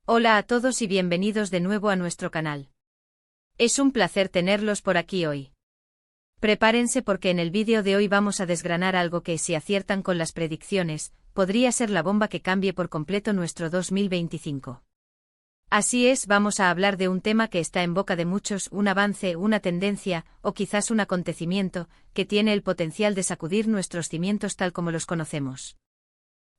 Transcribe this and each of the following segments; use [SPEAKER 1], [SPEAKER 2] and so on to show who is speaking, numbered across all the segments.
[SPEAKER 1] Hola a todos y bienvenidos de nuevo a nuestro canal. Es un placer tenerlos por aquí hoy. Prepárense porque en el vídeo de hoy vamos a desgranar algo que, si aciertan con las predicciones, podría ser la bomba que cambie por completo nuestro 2025. Así es, vamos a hablar de un tema que está en boca de muchos, un avance, una tendencia, o quizás un acontecimiento, que tiene el potencial de sacudir nuestros cimientos tal como los conocemos.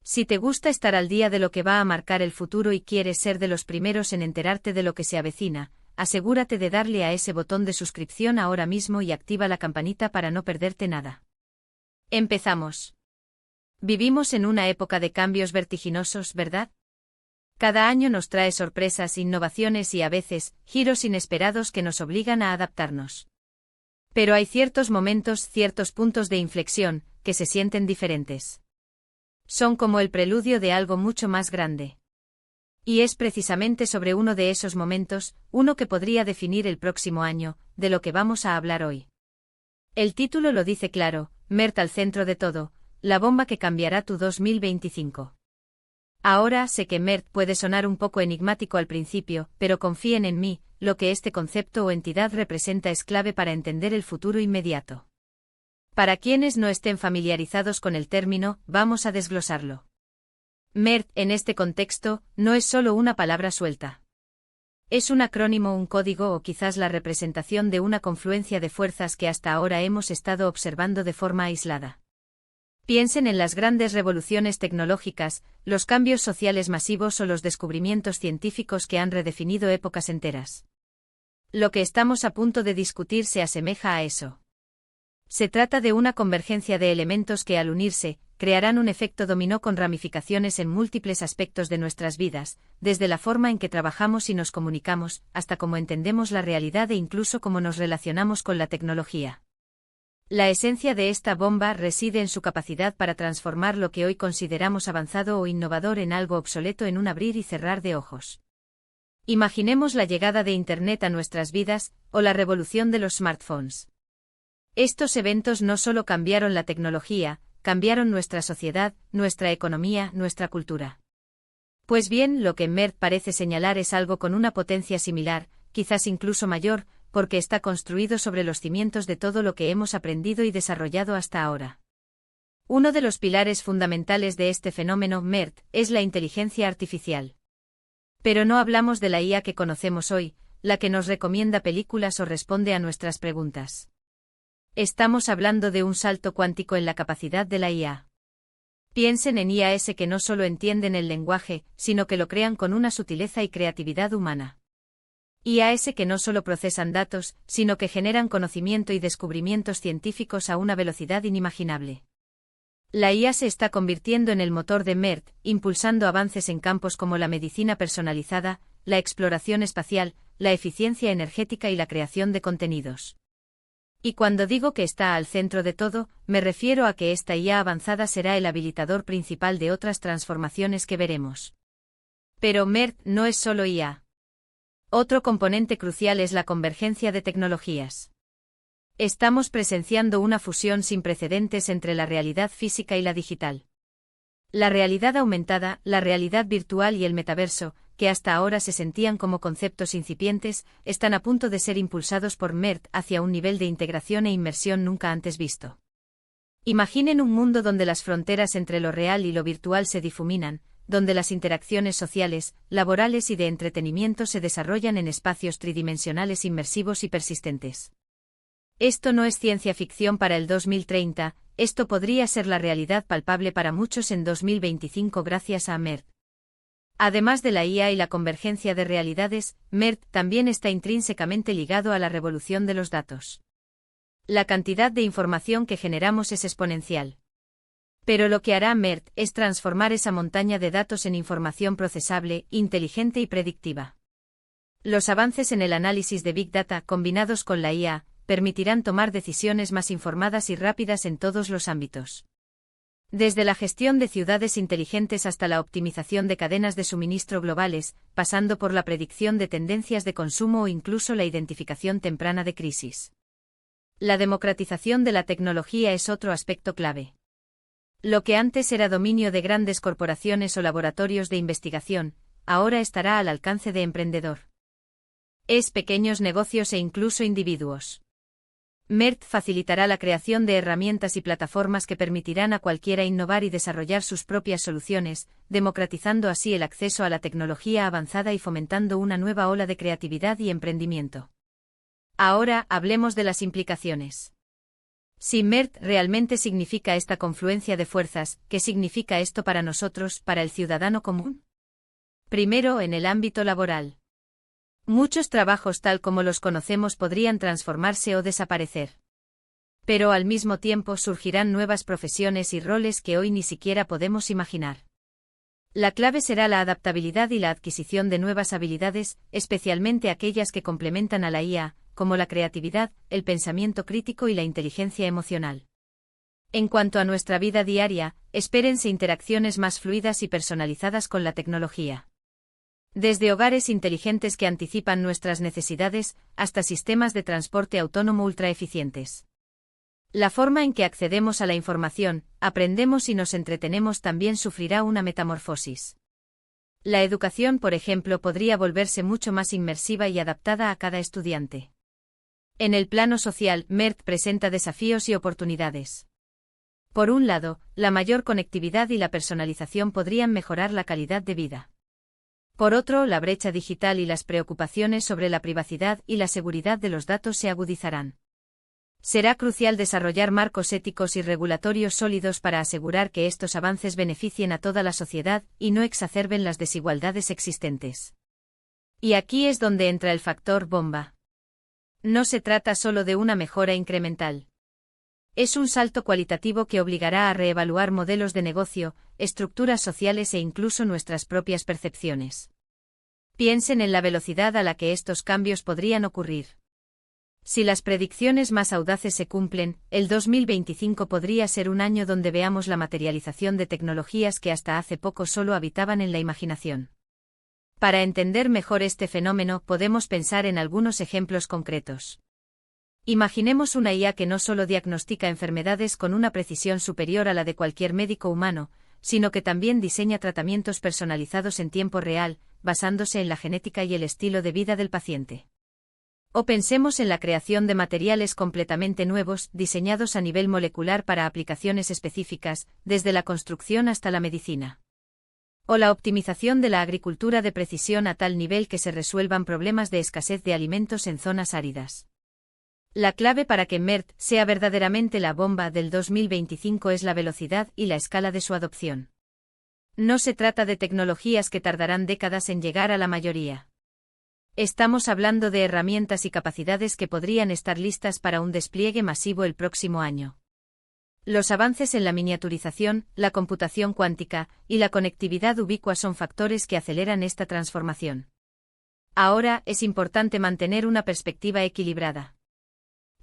[SPEAKER 1] Si te gusta estar al día de lo que va a marcar el futuro y quieres ser de los primeros en enterarte de lo que se avecina, asegúrate de darle a ese botón de suscripción ahora mismo y activa la campanita para no perderte nada. Empezamos. Vivimos en una época de cambios vertiginosos, ¿verdad? Cada año nos trae sorpresas, innovaciones y a veces, giros inesperados que nos obligan a adaptarnos. Pero hay ciertos momentos, ciertos puntos de inflexión, que se sienten diferentes. Son como el preludio de algo mucho más grande. Y es precisamente sobre uno de esos momentos, uno que podría definir el próximo año, de lo que vamos a hablar hoy. El título lo dice claro, MERT al centro de todo, la bomba que cambiará tu 2025. Ahora sé que MERT puede sonar un poco enigmático al principio, pero confíen en mí, lo que este concepto o entidad representa es clave para entender el futuro inmediato. Para quienes no estén familiarizados con el término, vamos a desglosarlo. MERT, en este contexto, no es solo una palabra suelta. Es un acrónimo, un código o quizás la representación de una confluencia de fuerzas que hasta ahora hemos estado observando de forma aislada. Piensen en las grandes revoluciones tecnológicas, los cambios sociales masivos o los descubrimientos científicos que han redefinido épocas enteras. Lo que estamos a punto de discutir se asemeja a eso. Se trata de una convergencia de elementos que al unirse, crearán un efecto dominó con ramificaciones en múltiples aspectos de nuestras vidas, desde la forma en que trabajamos y nos comunicamos, hasta cómo entendemos la realidad e incluso cómo nos relacionamos con la tecnología. La esencia de esta bomba reside en su capacidad para transformar lo que hoy consideramos avanzado o innovador en algo obsoleto en un abrir y cerrar de ojos. Imaginemos la llegada de Internet a nuestras vidas, o la revolución de los smartphones. Estos eventos no solo cambiaron la tecnología, cambiaron nuestra sociedad, nuestra economía, nuestra cultura. Pues bien, lo que MERT parece señalar es algo con una potencia similar, quizás incluso mayor, porque está construido sobre los cimientos de todo lo que hemos aprendido y desarrollado hasta ahora. Uno de los pilares fundamentales de este fenómeno MERT es la inteligencia artificial. Pero no hablamos de la IA que conocemos hoy, la que nos recomienda películas o responde a nuestras preguntas. Estamos hablando de un salto cuántico en la capacidad de la IA. Piensen en IAs que no solo entienden el lenguaje, sino que lo crean con una sutileza y creatividad humana. IAs que no solo procesan datos, sino que generan conocimiento y descubrimientos científicos a una velocidad inimaginable. La IA se está convirtiendo en el motor de MERT, impulsando avances en campos como la medicina personalizada, la exploración espacial, la eficiencia energética y la creación de contenidos. Y cuando digo que está al centro de todo, me refiero a que esta IA avanzada será el habilitador principal de otras transformaciones que veremos. Pero MERT no es solo IA. Otro componente crucial es la convergencia de tecnologías. Estamos presenciando una fusión sin precedentes entre la realidad física y la digital. La realidad aumentada, la realidad virtual y el metaverso, que hasta ahora se sentían como conceptos incipientes, están a punto de ser impulsados por MERT hacia un nivel de integración e inmersión nunca antes visto. Imaginen un mundo donde las fronteras entre lo real y lo virtual se difuminan, donde las interacciones sociales, laborales y de entretenimiento se desarrollan en espacios tridimensionales inmersivos y persistentes. Esto no es ciencia ficción para el 2030, esto podría ser la realidad palpable para muchos en 2025 gracias a MERT. Además de la IA y la convergencia de realidades, MERT también está intrínsecamente ligado a la revolución de los datos. La cantidad de información que generamos es exponencial. Pero lo que hará MERT es transformar esa montaña de datos en información procesable, inteligente y predictiva. Los avances en el análisis de Big Data combinados con la IA permitirán tomar decisiones más informadas y rápidas en todos los ámbitos. Desde la gestión de ciudades inteligentes hasta la optimización de cadenas de suministro globales, pasando por la predicción de tendencias de consumo o incluso la identificación temprana de crisis. La democratización de la tecnología es otro aspecto clave. Lo que antes era dominio de grandes corporaciones o laboratorios de investigación, ahora estará al alcance de emprendedor. Es pequeños negocios e incluso individuos. MERT facilitará la creación de herramientas y plataformas que permitirán a cualquiera innovar y desarrollar sus propias soluciones, democratizando así el acceso a la tecnología avanzada y fomentando una nueva ola de creatividad y emprendimiento. Ahora, hablemos de las implicaciones. Si MERT realmente significa esta confluencia de fuerzas, ¿qué significa esto para nosotros, para el ciudadano común? Primero, en el ámbito laboral. Muchos trabajos tal como los conocemos podrían transformarse o desaparecer. Pero al mismo tiempo surgirán nuevas profesiones y roles que hoy ni siquiera podemos imaginar. La clave será la adaptabilidad y la adquisición de nuevas habilidades, especialmente aquellas que complementan a la IA, como la creatividad, el pensamiento crítico y la inteligencia emocional. En cuanto a nuestra vida diaria, espérense interacciones más fluidas y personalizadas con la tecnología. Desde hogares inteligentes que anticipan nuestras necesidades, hasta sistemas de transporte autónomo ultraeficientes. La forma en que accedemos a la información, aprendemos y nos entretenemos también sufrirá una metamorfosis. La educación, por ejemplo, podría volverse mucho más inmersiva y adaptada a cada estudiante. En el plano social, MERT presenta desafíos y oportunidades. Por un lado, la mayor conectividad y la personalización podrían mejorar la calidad de vida. Por otro, la brecha digital y las preocupaciones sobre la privacidad y la seguridad de los datos se agudizarán. Será crucial desarrollar marcos éticos y regulatorios sólidos para asegurar que estos avances beneficien a toda la sociedad y no exacerben las desigualdades existentes. Y aquí es donde entra el factor bomba. No se trata solo de una mejora incremental. Es un salto cualitativo que obligará a reevaluar modelos de negocio, estructuras sociales e incluso nuestras propias percepciones. Piensen en la velocidad a la que estos cambios podrían ocurrir. Si las predicciones más audaces se cumplen, el 2025 podría ser un año donde veamos la materialización de tecnologías que hasta hace poco solo habitaban en la imaginación. Para entender mejor este fenómeno, podemos pensar en algunos ejemplos concretos. Imaginemos una IA que no solo diagnostica enfermedades con una precisión superior a la de cualquier médico humano, sino que también diseña tratamientos personalizados en tiempo real, basándose en la genética y el estilo de vida del paciente. O pensemos en la creación de materiales completamente nuevos, diseñados a nivel molecular para aplicaciones específicas, desde la construcción hasta la medicina. O la optimización de la agricultura de precisión a tal nivel que se resuelvan problemas de escasez de alimentos en zonas áridas. La clave para que MERT sea verdaderamente la bomba del 2025 es la velocidad y la escala de su adopción. No se trata de tecnologías que tardarán décadas en llegar a la mayoría. Estamos hablando de herramientas y capacidades que podrían estar listas para un despliegue masivo el próximo año. Los avances en la miniaturización, la computación cuántica y la conectividad ubicua son factores que aceleran esta transformación. Ahora, es importante mantener una perspectiva equilibrada.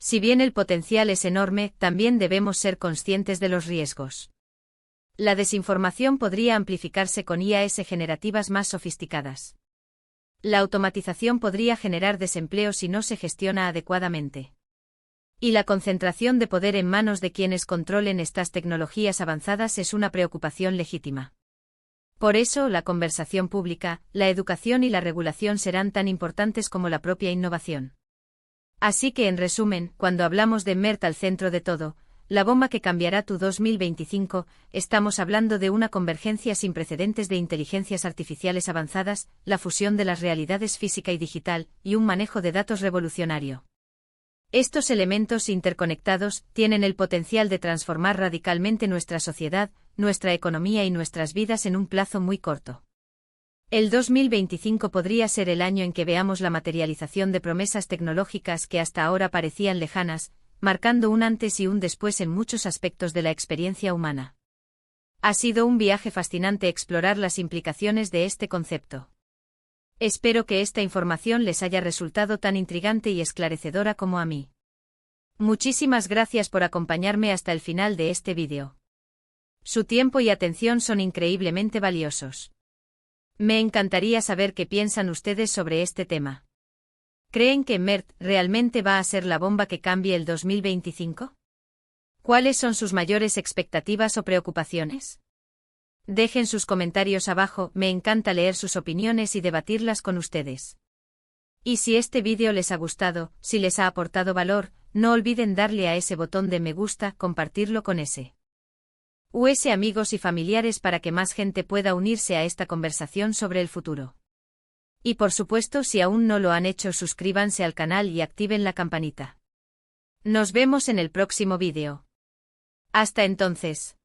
[SPEAKER 1] Si bien el potencial es enorme, también debemos ser conscientes de los riesgos. La desinformación podría amplificarse con IAs generativas más sofisticadas. La automatización podría generar desempleo si no se gestiona adecuadamente. Y la concentración de poder en manos de quienes controlen estas tecnologías avanzadas es una preocupación legítima. Por eso, la conversación pública, la educación y la regulación serán tan importantes como la propia innovación. Así que, en resumen, cuando hablamos de MERT al centro de todo, la bomba que cambiará tu 2025, estamos hablando de una convergencia sin precedentes de inteligencias artificiales avanzadas, la fusión de las realidades física y digital, y un manejo de datos revolucionario. Estos elementos interconectados tienen el potencial de transformar radicalmente nuestra sociedad, nuestra economía y nuestras vidas en un plazo muy corto. El 2025 podría ser el año en que veamos la materialización de promesas tecnológicas que hasta ahora parecían lejanas, marcando un antes y un después en muchos aspectos de la experiencia humana. Ha sido un viaje fascinante explorar las implicaciones de este concepto. Espero que esta información les haya resultado tan intrigante y esclarecedora como a mí. Muchísimas gracias por acompañarme hasta el final de este vídeo. Su tiempo y atención son increíblemente valiosos. Me encantaría saber qué piensan ustedes sobre este tema. ¿Creen que MERT realmente va a ser la bomba que cambie el 2025? ¿Cuáles son sus mayores expectativas o preocupaciones? Dejen sus comentarios abajo, me encanta leer sus opiniones y debatirlas con ustedes. Y si este vídeo les ha gustado, si les ha aportado valor, no olviden darle a ese botón de me gusta, compartirlo con US amigos y familiares para que más gente pueda unirse a esta conversación sobre el futuro. Y por supuesto, si aún no lo han hecho, suscríbanse al canal y activen la campanita. Nos vemos en el próximo vídeo. Hasta entonces.